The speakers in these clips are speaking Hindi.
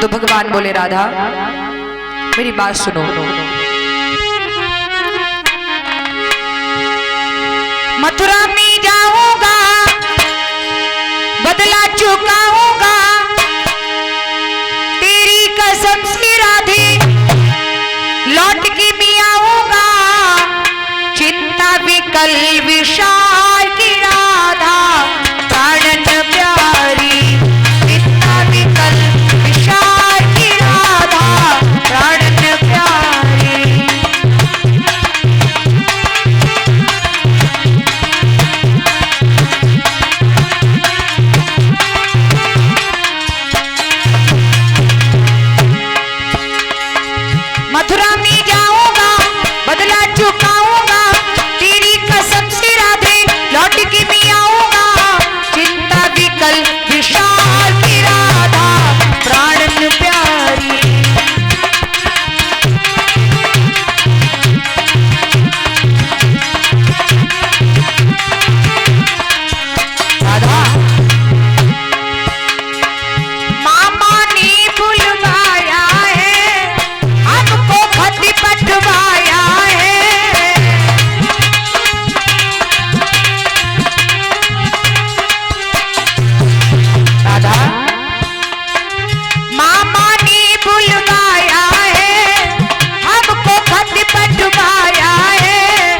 तो भगवान बोले राधा मेरी बात सुनो, मथुरा में जाऊंगा बदला चुकाऊंगा तेरी कसम से राधे, लौट के भी आऊंगा चिंता विकल विशाल की राधा प्राणन प्यारी, चिंता विकल विशाल की राधा प्राणन प्यारी। मथुरा में जाऊंगा बदला चुकाऊंगा तेरी कसम से राधे, लौट के भी आऊंगा चिंता विकल विशाल की राधा प्राणन प्यारी। राधा मामा ने बुलवाया है, हमको खत पठवाया है, राधा मामा ने बुलवाया है, हमको खत पठवाया है,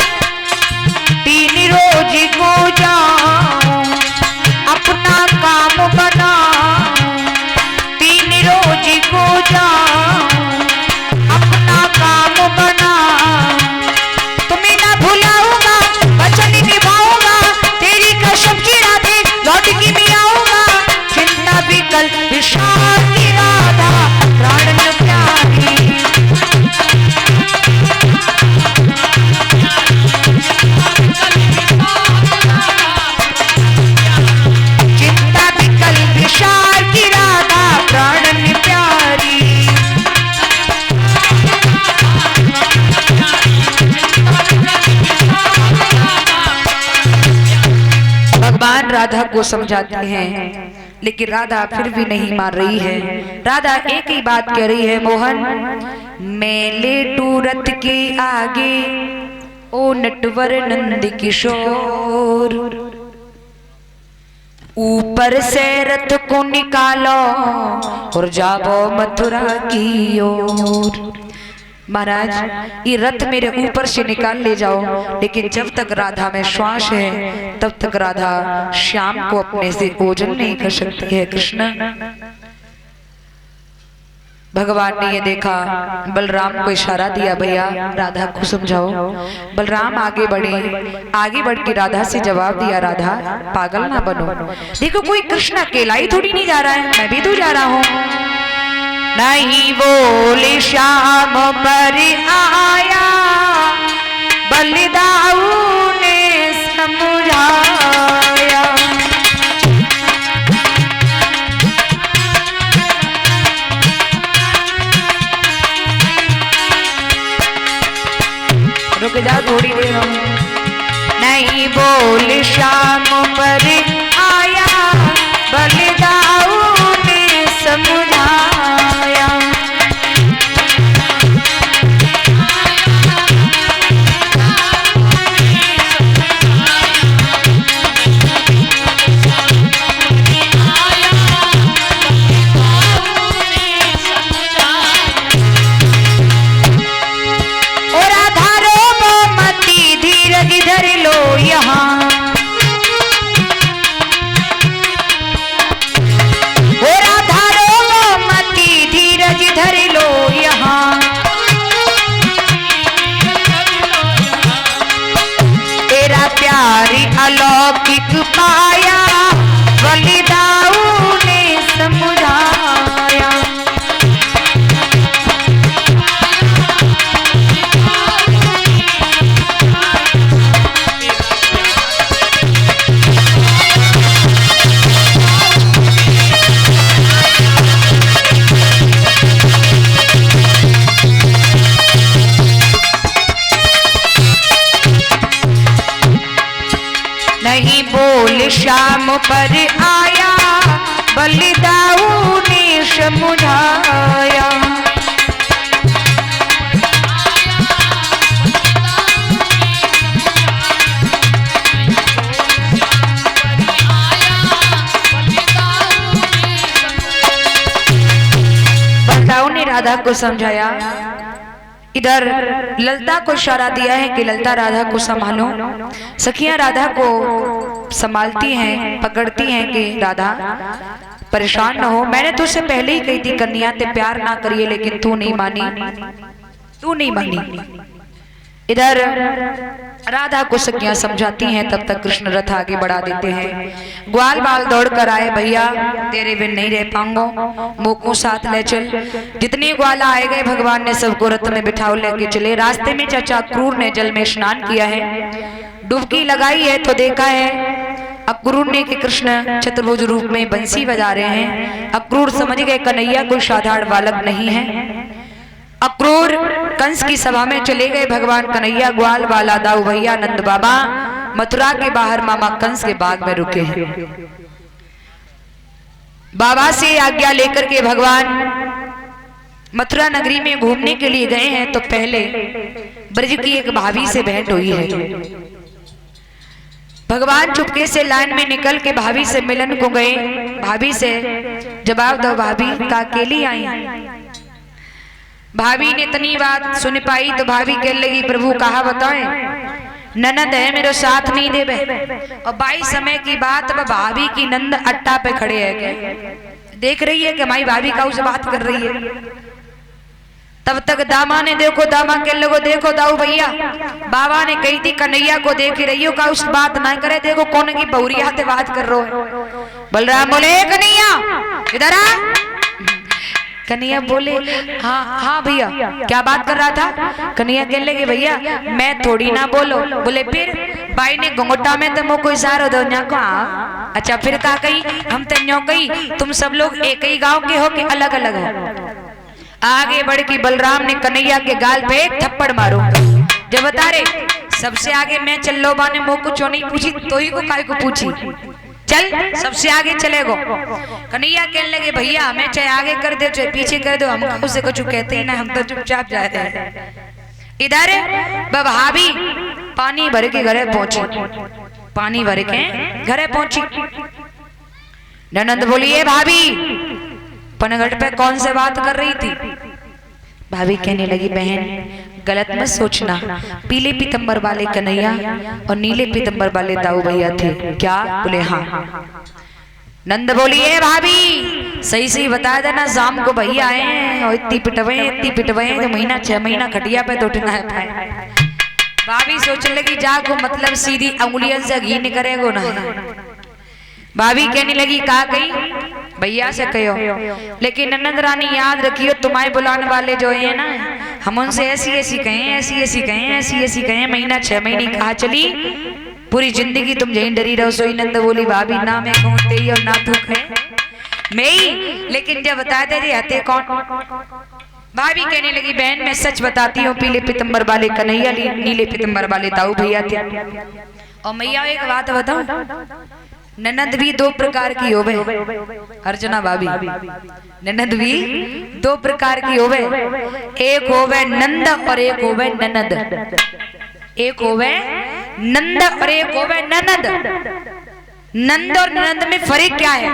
3 रोज को जाऊं अपना काम बनाऊं, 3 रोज को जाऊं अपना काम बनाऊं, तुम्हें ना भुलाऊंगा वचन निभाऊंगा तेरी कसम की राधे, लौट के भी आऊंगा चिंता विकल विशाल की राधा प्राणन प्यारी। चिंता विकल विशाल की राधा प्राणन प्यारी। भगवान राधा को समझाते हैं लेकिन राधा फिर भी नहीं मान रही है। राधा एक ही बात कह रही है, मोहन मैं लेटू रथ के आगे ओ नटवर नंद किशोर, ऊपर से रथ को निकालो और जाओ मथुरा की ओर। महाराज ये रथ मेरे ऊपर से निकाल ले जाओ, लेकिन जब तक राधा में श्वास है तब तक राधा श्याम को अपने से ओझल नहीं कर सकती है। कृष्ण भगवान ने ये देखा, बलराम को इशारा दिया, भैया राधा को समझाओ। बलराम आगे बढ़े, आगे बढ़ के राधा से जवाब दिया, राधा पागल ना बनो, देखो कोई कृष्ण अकेला ही थोड़ी नहीं जा रहा है, मैं भी तो जा रहा हूँ। नहीं बोले श्याम पर आया बलिदाऊ ने समझाया, रुक जा थोड़ी देर हम। नहीं बोल श्याम पर आया बलिदाऊ ने समझाया, धर लो यहाँ हो राधा रो मती धीरज धर लो यहाँ, तेरा प्यार अलौकिक पाया बलिदाऊ ने समझाया। नहीं बोल श्याम पर आया बलिदाऊ ने समझाया, राधा को समझाया। इधर ललता को इशारा दिया है कि ललता राधा को संभालो। सखियां राधा को संभालती हैं, पकड़ती हैं कि राधा परेशान न हो। मैंने तुझसे पहले ही कही थी कन्या ते प्यार ना करिए, लेकिन तू नहीं मानी। इधर राधा को सखियां समझाती हैं, तब तक कृष्ण रथ आगे बढ़ा देते हैं। ग्वाल बाल दौड़ कर आए, भैया तेरे बिन नहीं रह पाऊंगा, मोको साथ ले चल। जितने ग्वाला आए गए भगवान ने सबको रथ में बिठाओ लेके चले। रास्ते में चाचा अक्रूर ने जल में स्नान किया है, डुबकी लगाई है तो देखा है अक्रूर ने कि कृष्ण चतुर्भुज रूप में बंसी बजा रहे हैं। अक्रूर समझ गए कन्हैया कोई साधारण बालक नहीं है। अक्रूर कंस की सभा में चले गए। भगवान कन्हैया ग्वाल बाला दाऊ भैया नंद बाबा मथुरा के बाहर मामा कंस के बाग में रुके हैं। बाबा से आज्ञा लेकर के भगवान मथुरा नगरी में घूमने के लिए गए हैं, तो पहले ब्रज की एक भाभी से भेंट हुई है। भगवान चुपके से लाइन में निकल के भाभी से मिलन को गए। भाभी से जवाब दो भाभी का अकेली आई। भाभी ने इतनी बात सुन पाई तो भाभी कहने लगी प्रभु कहा बताएं, ननद है मेरे साथ नहीं देवे। और 22 समय की बात, अब भाभी की नंद अट्टा पे खड़े है के देख रही है कि हमारी भाभी का उसे बात कर रही है। तब तक दामा ने देखो, दामा के लोगो देखो दाऊ भैया, बाबा ने कही थी कन्हैया को देख रही हो का उस बात ना करे, देखो कौन की बहुरिया से बात कर रहे हो। बलराम बोले कन्हैया इधर आ। कन्हैया बोले हाँ भैया क्या बात कर रहा था। कन्हैया कहने लगे भैया मैं थोड़ी ना बोलो। बोले फिर भाई ने घुंघटा में तो मुझको इशारा दो को। अच्छा फिर का कही हम तो कही तुम सब लोग एक ही गांव के हो कि अलग अलग हो। आगे बढ़ के बलराम ने कन्हैया के गाल पे एक थप्पड़ मारो। जब बता रहे सबसे आगे मैं चल लो बाने मुँह को क्यों नहीं पूछी, तो ही को काय को पूछी, चल सबसे आगे चले गो। कन्हैया कहने लगे भैया हमें चाहे आगे कर दो चाहे पीछे कर दो, हम उसे कुछ कहते ही ना, हम तो चुपचाप जाते हैं। इधर भाभी पानी भर के घरे पहुंची, पानी भर के घरे पहुंची। ननद बोलिए भाभी पनघट पे कौन से बात कर रही थी। भाभी कहने लगी बहन गलत मत सोचना, पीले पीतंबर वाले कन्हैया और नीले पीतंबर वाले दाऊ भैया थे क्या। बोले हाँ। नंद बोलिए भाभी सही सही बता देना, शाम को भैया आए हैं और इतनी पिटवे तो महीना 6 महीना खटिया पे तो उठना है। भाभी सोचने लगी जा को मतलब सीधी अंगुलियों से घी नहीं करेगो ना। भाभी कहने लगी कहा कही भैया से कहो, लेकिन ननद रानी याद रखियो तुम्हारे बुलाने वाले जो है ना, हम उनसे ऐसी ऐसी कहें महीना 6 महीने कहा चली पूरी जिंदगी तुम यही डरी रहो। सोई नंद बोली भाभी ना मैं कहूँ तेरी और ना तू कहे मैं ही, लेकिन जब बता दे रही हते कौन। भाभी कहने लगी बहन मैं सच बताती हूँ, पीले पीतंबर वाले कन्हैया नीले पीतंबर वाले दाऊ भैया थे। और मैया एक बात बताऊं, ननद भी 2 प्रकार की होवे। अर्चना भाभी ननद भी 2 प्रकार की होवे, एक होवे नंद और एक होवे ननद। एक होवे नंद और एक होवे ननद। नंद और ननद में फर्क क्या है।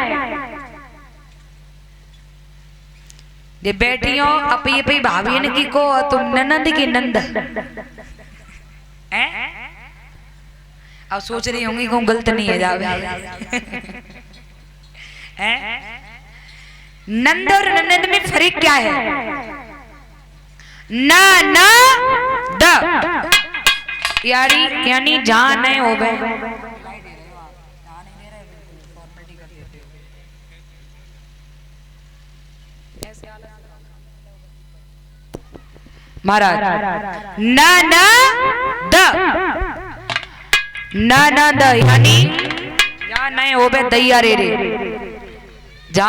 ये बेटियों अपी अपी भाभी ने की को तुम ननद की नंद अब सोच रही होंगी कौन गलत नहीं है जावे नंद और ननद में फर्क क्या है। न न द यानी जहां नहीं हो गए। महाराज न न द न द यानी या नहीं होवे दैया रे जा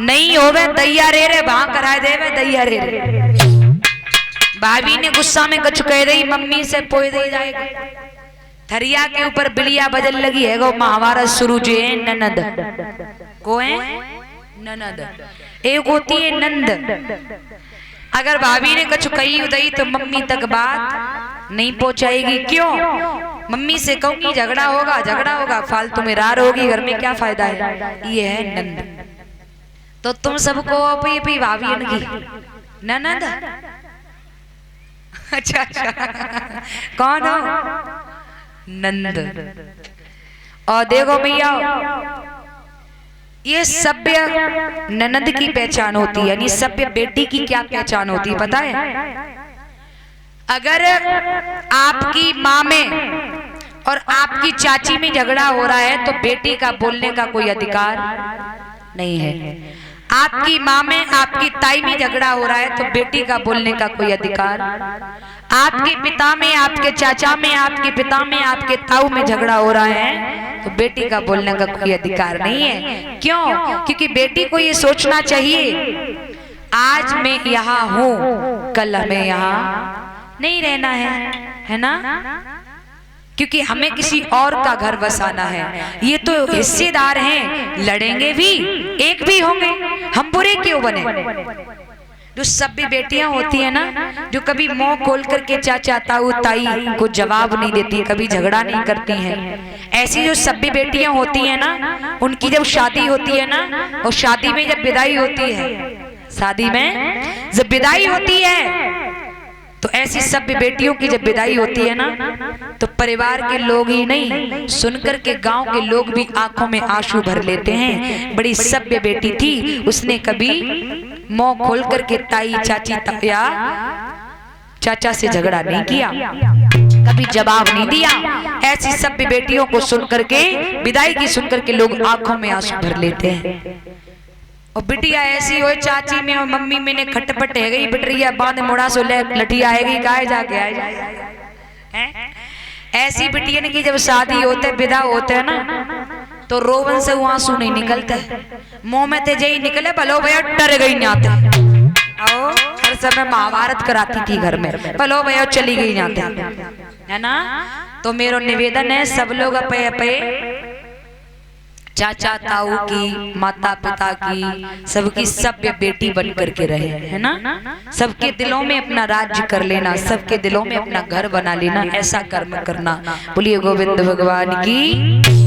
नहीं होवे दैया रे वहां कराए देवे दैया रे। भाभी ने गुस्सा में कुछ कह रही मम्मी से पोई दे जाएगा। थरिया के ऊपर बिलिया बजल लगी है गो महाभारत शुरू जो है ननद को है ननद, एक होती है नंद। अगर भाभी ने कुछ कही उदई तो मम्मी तक बात नहीं पहुंचाएगी। क्यों? मम्मी से कहूंगी झगड़ा होगा फालतू में रार होगी, घर में क्या फायदा है। ये है नंद। तो तुम सबको अपनी भाभी की ननद। अच्छा अच्छा, कौन हो? नंद। और देखो भैया, ये सभ्य ननद की पहचान होती है, यानी सभ्य बेटी की क्या पहचान होती है पता है? अगर आपकी माँ में और आपकी चाची में झगड़ा हो रहा है तो बेटी का बोलने का कोई अधिकार नहीं है। आपकी माँ में आपकी ताई में झगड़ा हो रहा है तो बेटी का बोलने का कोई अधिकार। आपके पिता में, आपके चाचा में, आपके पिता में, आपके ताऊ में झगड़ा हो रहा है तो बेटी का बोलने का कोई अधिकार नहीं है। क्यों? क्योंकि बेटी को ये सोचना चाहिए आज मैं यहाँ हूँ, कल हमें यहाँ नहीं रहना है ना? क्योंकि हमें किसी और का घर बसाना है। ये तो हिस्सेदार हैं, लड़ेंगे भी, एक भी होंगे, हम बुरे क्यों बने? जो सभ्य बेटियां होती है ना, जो कभी मुंह खोल करके चाचा ताऊ ताई को जवाब नहीं देती, कभी झगड़ा नहीं करती हैं, ऐसी जो सभ्य बेटियां होती हैं ना, उनकी जब शादी होती है ना, और शादी में जब विदाई होती है, शादी में जब विदाई होती है तो ऐसी सभ्य बेटियों की जब विदाई होती है ना, तो परिवार के लोग ही नहीं, सुनकर के गांव के लोग भी आंखों में आंसू भर लेते हैं। बड़ी सभ्य बेटी थी, उसने कभी मुंह खोल करके ताई चाची या चाचा से झगड़ा नहीं किया, कभी जवाब नहीं दिया। ऐसी सभ्य बेटियों को सुनकर के, विदाई की सुनकर के लोग आंखों में आंसू भर लेते हैं। और बिटिया ऐसी हो, चाची में और मम्मी में ने खटपट है गई, बिटरिया बांध मोड़ा सो लठिया आएगी, गाय जाके आए जाए। ऐसी बिटिया ने की जब शादी होते विदा होते है ना, तो रोवन से वो आंसू नहीं निकलते, मुंह में तेजे ही निकले, भलो भैया डर गई नाते। आओ, हर समय महाभारत कराती थी घर में, भलो भैया चली गई नाते, है ना? तो मेरा निवेदन है सब लोग अपे अपे चाचा ताऊ की, माता पिता की, सबकी सभ्य बेटी बन करके रहे, है ना? सबके दिलों में अपना राज्य कर लेना, सबके दिलों में अपना घर बना लेना, ऐसा कर्म करना। बोलिए गोविंद भगवान की।